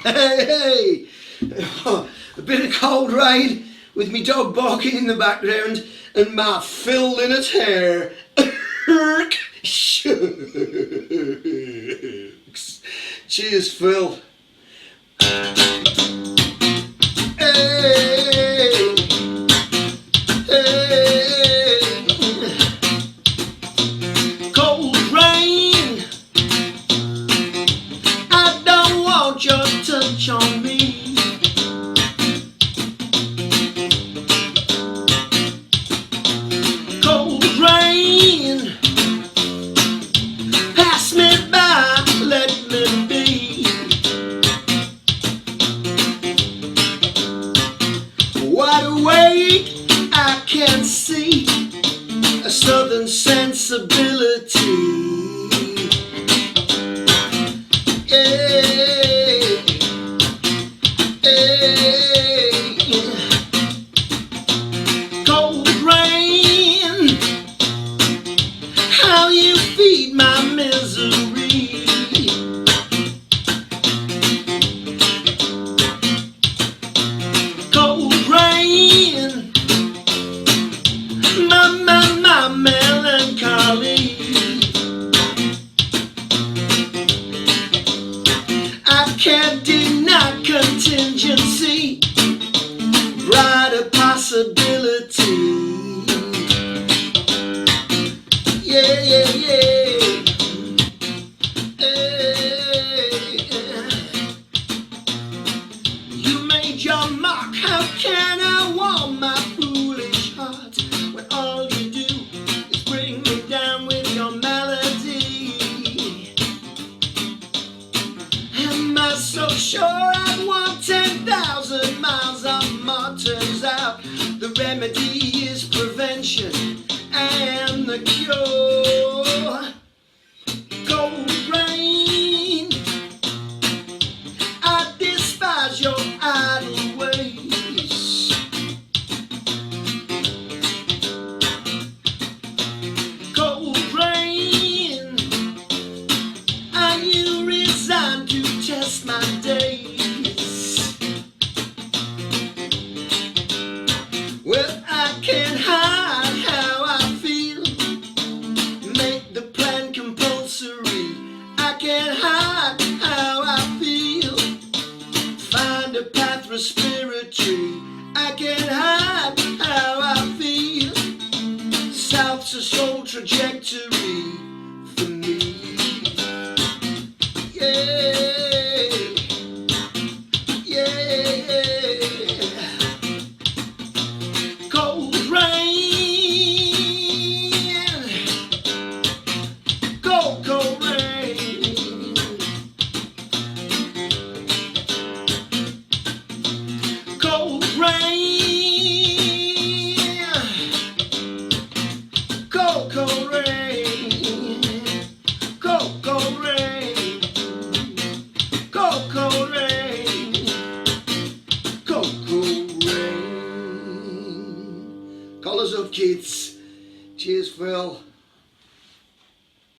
Hey, a bit of cold rain with me dog barking in the background and my Phil Lynott hair. Shucks. Cheers, Phil. Hey, hey. Cold rain, I don't want your touch on me. Cold rain, pass me by, let me be. Wide awake, I can see a southern sensibility. Cold rain, how you feed my misery. Cold rain, my melancholy. I can't deny contingency, brighter possibility. Yeah, yeah, yeah. Hey. You made your mark, how can I warm my foolish heart when all you do is bring me down with your melody? Am I so sure I'd want 10,000 miles on more? Turns out the remedy is prevention and the cure. Cold rain, I despise your idle ways. Cold rain, are you resigned to test my days? Well, I can't hide how I feel, make the plan compulsory. I can't hide how I feel, find a path respiratory. I can't hide how I feel, south's a sole trajectory for me. Yeah, yeah. Cold rain, cold rain. Cold rain, cold rain. Cold rain, cold rain. Cold rain. Colours up, kids. Cheers, Phil.